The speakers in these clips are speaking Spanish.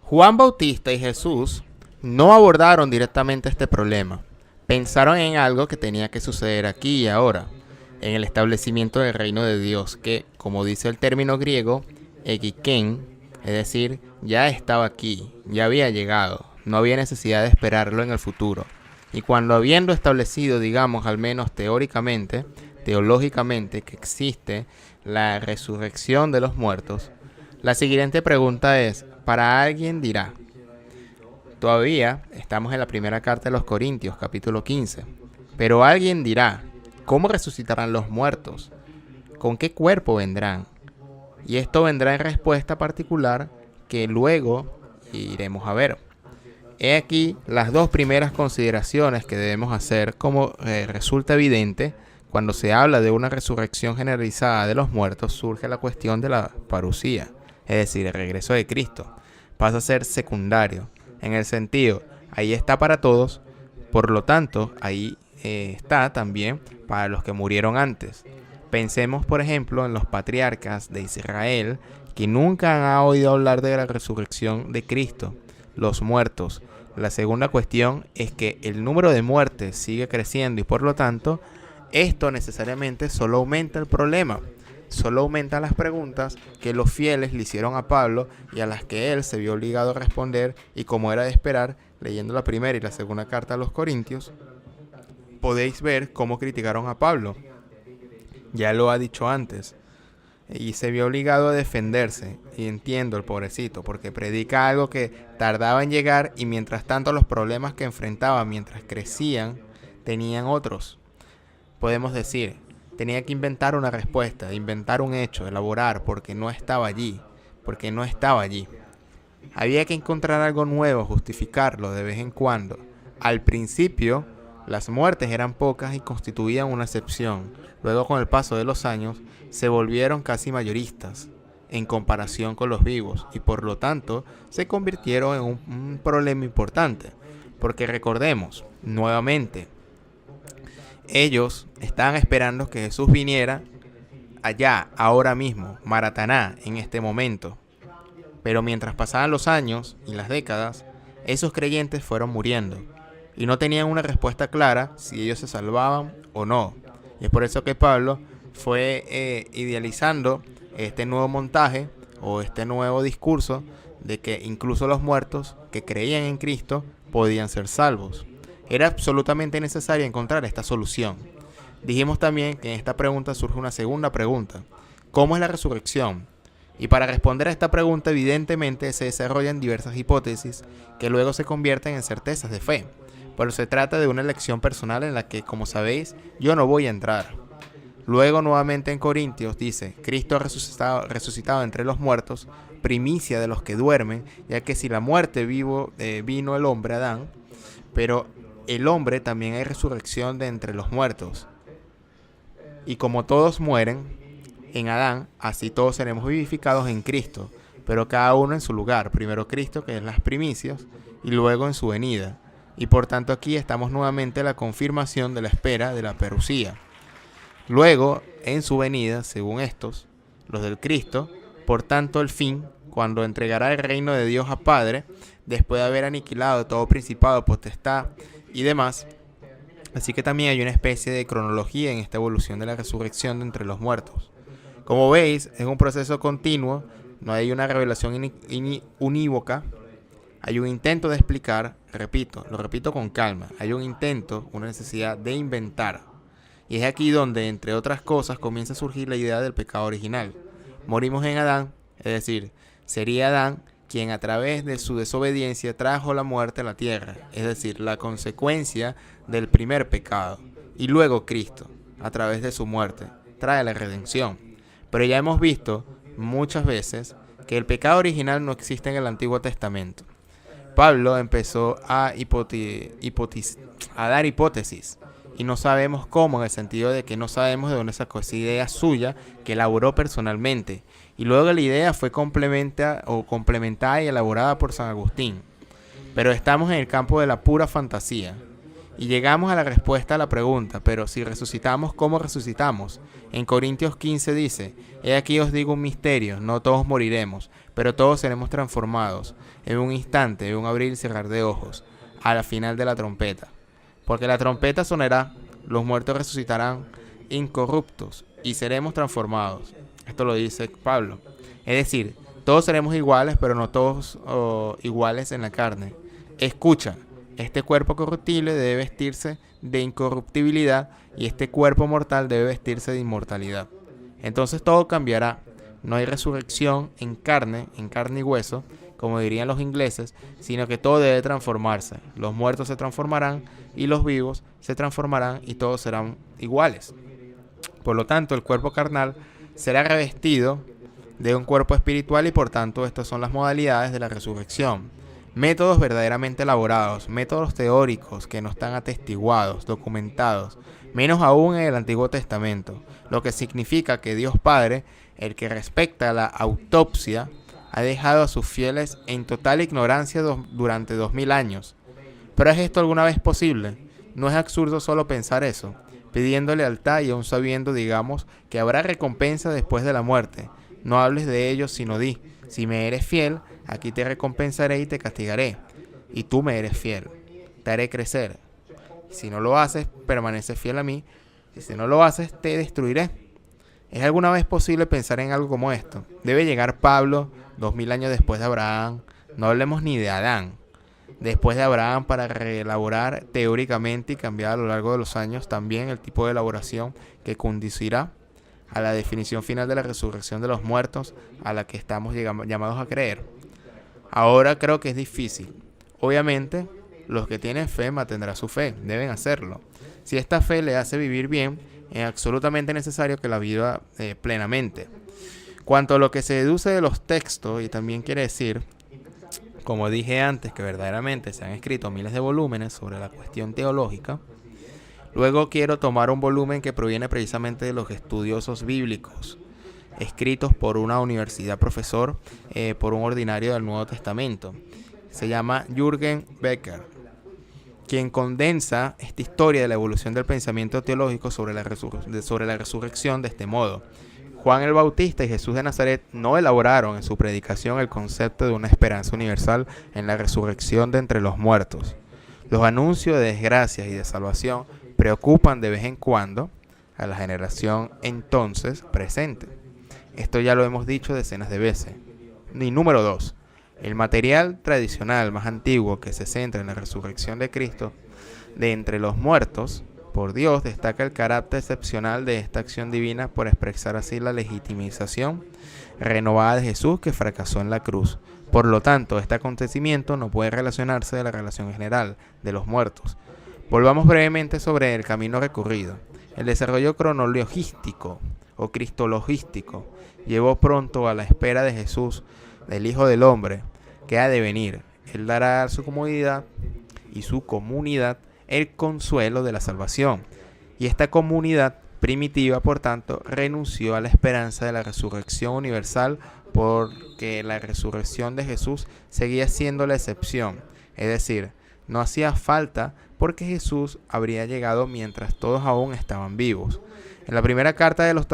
Juan Bautista y Jesús no abordaron directamente este problema. Pensaron en algo que tenía que suceder aquí y ahora, en el establecimiento del reino de Dios, que, como dice el término griego, egiken, es decir, ya estaba aquí, ya había llegado, no había necesidad de esperarlo en el futuro. Y cuando habiendo establecido, digamos, al menos teóricamente, teológicamente, que existe la resurrección de los muertos, la siguiente pregunta es, para alguien dirá, todavía estamos en la primera carta de los Corintios, capítulo 15, pero alguien dirá, ¿cómo resucitarán los muertos? ¿Con qué cuerpo vendrán? Y esto vendrá en respuesta particular que luego iremos a ver. He aquí las dos primeras consideraciones que debemos hacer, como resulta evidente, cuando se habla de una resurrección generalizada de los muertos, surge la cuestión de la parusía, es decir, el regreso de Cristo. Pasa a ser secundario, en el sentido, ahí está para todos, por lo tanto, ahí está también para los que murieron antes. Pensemos, por ejemplo, en los patriarcas de Israel, que nunca han oído hablar de la resurrección de Cristo, los muertos. La segunda cuestión es que el número de muertes sigue creciendo y por lo tanto, esto necesariamente solo aumenta el problema. Solo aumentan las preguntas que los fieles le hicieron a Pablo y a las que él se vio obligado a responder, y como era de esperar, leyendo la primera y la segunda carta a los Corintios, podéis ver cómo criticaron a Pablo. Ya lo ha dicho antes. Y se vio obligado a defenderse, y entiendo el pobrecito, porque predica algo que tardaba en llegar y mientras tanto los problemas que enfrentaba mientras crecían tenían otros. Podemos decir, tenía que inventar una respuesta, inventar un hecho, elaborar, porque no estaba allí. Había que encontrar algo nuevo, justificarlo de vez en cuando. Al principio, las muertes eran pocas y constituían una excepción. Luego, con el paso de los años, se volvieron casi mayoristas en comparación con los vivos y por lo tanto se convirtieron en un problema importante. Porque recordemos, nuevamente, ellos estaban esperando que Jesús viniera allá, ahora mismo, Marataná, en este momento. Pero mientras pasaban los años y las décadas, esos creyentes fueron muriendo y no tenían una respuesta clara si ellos se salvaban o no. Y es por eso que Pablo fue idealizando este nuevo montaje o este nuevo discurso de que incluso los muertos que creían en Cristo podían ser salvos. Era absolutamente necesario encontrar esta solución. Dijimos también que en esta pregunta surge una segunda pregunta. ¿Cómo es la resurrección? Y para responder a esta pregunta, evidentemente se desarrollan diversas hipótesis que luego se convierten en certezas de fe. Pero se trata de una elección personal en la que, como sabéis, yo no voy a entrar. Luego, nuevamente en Corintios, dice, Cristo ha resucitado entre los muertos, primicia de los que duermen, ya que si la muerte vino el hombre Adán, pero el hombre también hay resurrección de entre los muertos. Y como todos mueren en Adán, así todos seremos vivificados en Cristo, pero cada uno en su lugar. Primero Cristo, que es las primicias, y luego en su venida. Y por tanto aquí estamos nuevamente en la confirmación de la espera de la parusía. Luego, en su venida, según estos, los del Cristo, por tanto el fin, cuando entregará el reino de Dios a Padre, después de haber aniquilado todo principado, potestad y demás. Así que también hay una especie de cronología en esta evolución de la resurrección de entre los muertos. Como veis, es un proceso continuo, no hay una revelación unívoca, hay un intento de explicar, lo repito con calma, hay un intento, una necesidad de inventar. Y es aquí donde, entre otras cosas, comienza a surgir la idea del pecado original. Morimos en Adán, es decir, sería Adán quien a través de su desobediencia trajo la muerte a la tierra, es decir, la consecuencia del primer pecado. Y luego Cristo, a través de su muerte, trae la redención. Pero ya hemos visto muchas veces que el pecado original no existe en el Antiguo Testamento. Pablo empezó a dar hipótesis y no sabemos cómo, en el sentido de que no sabemos de dónde sacó esa idea suya que elaboró personalmente. Y luego la idea fue complementada y elaborada por San Agustín. Pero estamos en el campo de la pura fantasía. Y llegamos a la respuesta a la pregunta, pero si resucitamos, ¿cómo resucitamos? En Corintios 15 dice, he aquí os digo un misterio, no todos moriremos, pero todos seremos transformados, en un instante, en un abrir y cerrar de ojos, a la final de la trompeta. Porque la trompeta sonará, los muertos resucitarán incorruptos y seremos transformados. Esto lo dice Pablo. Es decir, todos seremos iguales, pero no todos iguales en la carne. Escucha. Este cuerpo corruptible debe vestirse de incorruptibilidad y este cuerpo mortal debe vestirse de inmortalidad. Entonces todo cambiará. No hay resurrección en carne y hueso, como dirían los ingleses, sino que todo debe transformarse. Los muertos se transformarán y los vivos se transformarán y todos serán iguales. Por lo tanto, el cuerpo carnal será revestido de un cuerpo espiritual y por tanto estas son las modalidades de la resurrección. Métodos verdaderamente elaborados, métodos teóricos que no están atestiguados, documentados, menos aún en el Antiguo Testamento, lo que significa que Dios Padre, el que respecta la autopsia, ha dejado a sus fieles en total ignorancia durante 2000 años. ¿Pero es esto alguna vez posible? ¿No es absurdo solo pensar eso, pidiendo lealtad y aún sabiendo, digamos, que habrá recompensa después de la muerte? No hables de ello, sino di, si me eres fiel, aquí te recompensaré y te castigaré, y tú me eres fiel, te haré crecer. Si no lo haces, permaneces fiel a mí, y si no lo haces, te destruiré. ¿Es alguna vez posible pensar en algo como esto? Debe llegar Pablo, 2000 años después de Abraham, no hablemos ni de Adán, después de Abraham para reelaborar teóricamente y cambiar a lo largo de los años también el tipo de elaboración que conducirá a la definición final de la resurrección de los muertos a la que estamos llamados a creer. Ahora creo que es difícil. Obviamente, los que tienen fe mantendrán su fe, deben hacerlo. Si esta fe le hace vivir bien, es absolutamente necesario que la viva plenamente. Cuanto a lo que se deduce de los textos, y también quiere decir, como dije antes, que verdaderamente se han escrito miles de volúmenes sobre la cuestión teológica, luego quiero tomar un volumen que proviene precisamente de los estudiosos bíblicos, escritos por una universidad profesor, por un ordinario del Nuevo Testamento. Se llama Jürgen Becker, quien condensa esta historia de la evolución del pensamiento teológico sobre la resurrección de este modo. Juan el Bautista y Jesús de Nazaret no elaboraron en su predicación el concepto de una esperanza universal en la resurrección de entre los muertos. Los anuncios de desgracias y de salvación preocupan de vez en cuando a la generación entonces presente. Esto ya lo hemos dicho decenas de veces. Y número 2. El material tradicional más antiguo que se centra en la resurrección de Cristo de entre los muertos por Dios destaca el carácter excepcional de esta acción divina por expresar así la legitimización renovada de Jesús que fracasó en la cruz. Por lo tanto, este acontecimiento no puede relacionarse de la relación general de los muertos. Volvamos brevemente sobre el camino recorrido. El desarrollo cronologístico o cristologístico llevó pronto a la espera de Jesús, del Hijo del Hombre, que ha de venir. Él dará a su comunidad y su comunidad el consuelo de la salvación. Y esta comunidad primitiva, por tanto, renunció a la esperanza de la resurrección universal porque la resurrección de Jesús seguía siendo la excepción. Es decir, no hacía falta porque Jesús habría llegado mientras todos aún estaban vivos. En la primera carta de los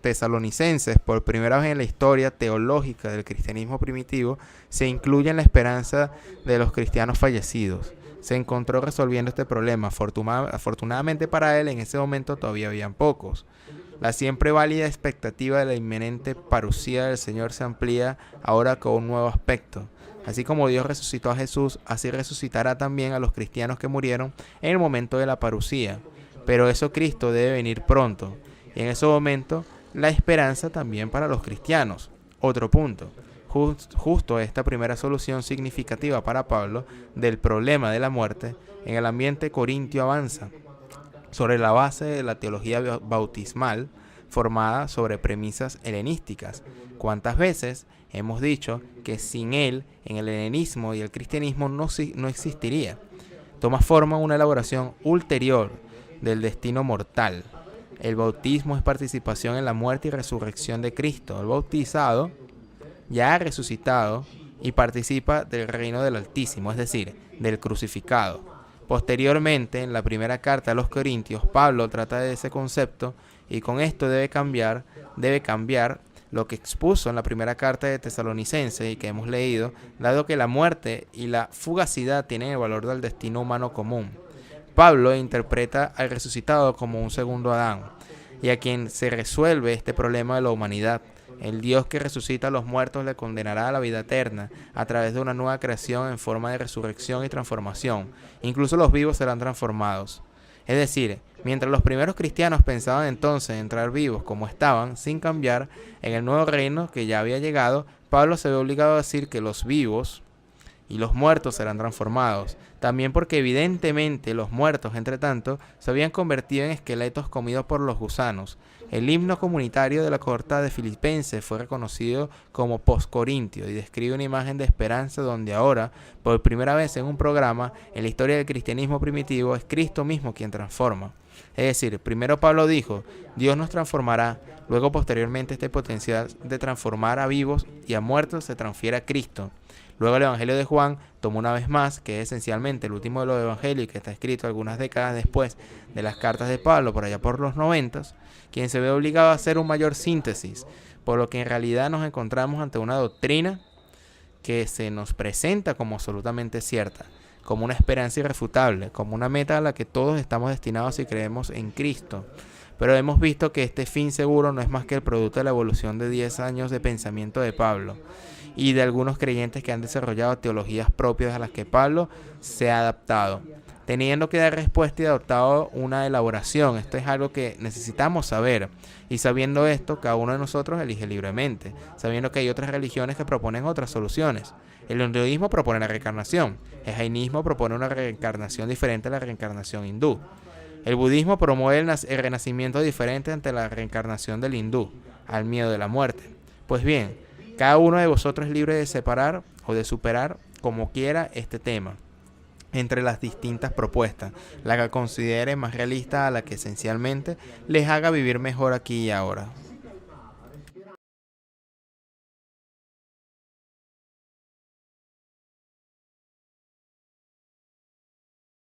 tesalonicenses, por primera vez en la historia teológica del cristianismo primitivo, se incluye en la esperanza de los cristianos fallecidos. Se encontró resolviendo este problema. Afortunadamente para él, en ese momento todavía habían pocos. La siempre válida expectativa de la inminente parucía del Señor se amplía ahora con un nuevo aspecto. Así como Dios resucitó a Jesús, así resucitará también a los cristianos que murieron en el momento de la parucía. Pero eso Cristo debe venir pronto. Y en ese momento, la esperanza también para los cristianos. Otro punto. Justo esta primera solución significativa para Pablo del problema de la muerte en el ambiente corintio avanza sobre la base de la teología bautismal formada sobre premisas helenísticas. ¿Cuántas veces hemos dicho que sin él en el helenismo y el cristianismo no existiría? Toma forma una elaboración ulterior del destino mortal. El bautismo es participación en la muerte y resurrección de Cristo. El bautizado ya ha resucitado y participa del reino del Altísimo, es decir, del crucificado. Posteriormente, en la primera carta a los Corintios, Pablo trata de ese concepto y con esto debe cambiar lo que expuso en la primera carta de Tesalonicenses y que hemos leído, dado que la muerte y la fugacidad tienen el valor del destino humano común. Pablo interpreta al resucitado como un segundo Adán, y a quien se resuelve este problema de la humanidad. El Dios que resucita a los muertos le condenará a la vida eterna a través de una nueva creación en forma de resurrección y transformación. Incluso los vivos serán transformados. Es decir, mientras los primeros cristianos pensaban entonces en entrar vivos como estaban, sin cambiar, en el nuevo reino que ya había llegado, Pablo se ve obligado a decir que los vivos y los muertos serán transformados. También porque evidentemente los muertos, entre tanto, se habían convertido en esqueletos comidos por los gusanos. El himno comunitario de la cohorta de Filipenses fue reconocido como postcorintio y describe una imagen de esperanza donde ahora, por primera vez en un programa, en la historia del cristianismo primitivo, es Cristo mismo quien transforma. Es decir, primero Pablo dijo, Dios nos transformará, luego posteriormente este potencial de transformar a vivos y a muertos se transfiere a Cristo. Luego el Evangelio de Juan tomó una vez más, que es esencialmente el último de los evangelios y que está escrito algunas décadas después de las cartas de Pablo, por allá por los 90, quien se ve obligado a hacer un mayor síntesis, por lo que en realidad nos encontramos ante una doctrina que se nos presenta como absolutamente cierta, como una esperanza irrefutable, como una meta a la que todos estamos destinados si creemos en Cristo. Pero hemos visto que este fin seguro no es más que el producto de la evolución de 10 años de pensamiento de Pablo y de algunos creyentes que han desarrollado teologías propias a las que Pablo se ha adaptado, teniendo que dar respuesta y adoptado una elaboración. Esto es algo que necesitamos saber, y sabiendo esto, cada uno de nosotros elige libremente, sabiendo que hay otras religiones que proponen otras soluciones. El hinduismo propone la reencarnación, el jainismo propone una reencarnación diferente a la reencarnación hindú. El budismo promueve el renacimiento diferente ante la reencarnación del hindú, al miedo de la muerte. Pues bien, cada uno de vosotros es libre de separar o de superar como quiera este tema entre las distintas propuestas, la que considere más realista a la que esencialmente les haga vivir mejor aquí y ahora.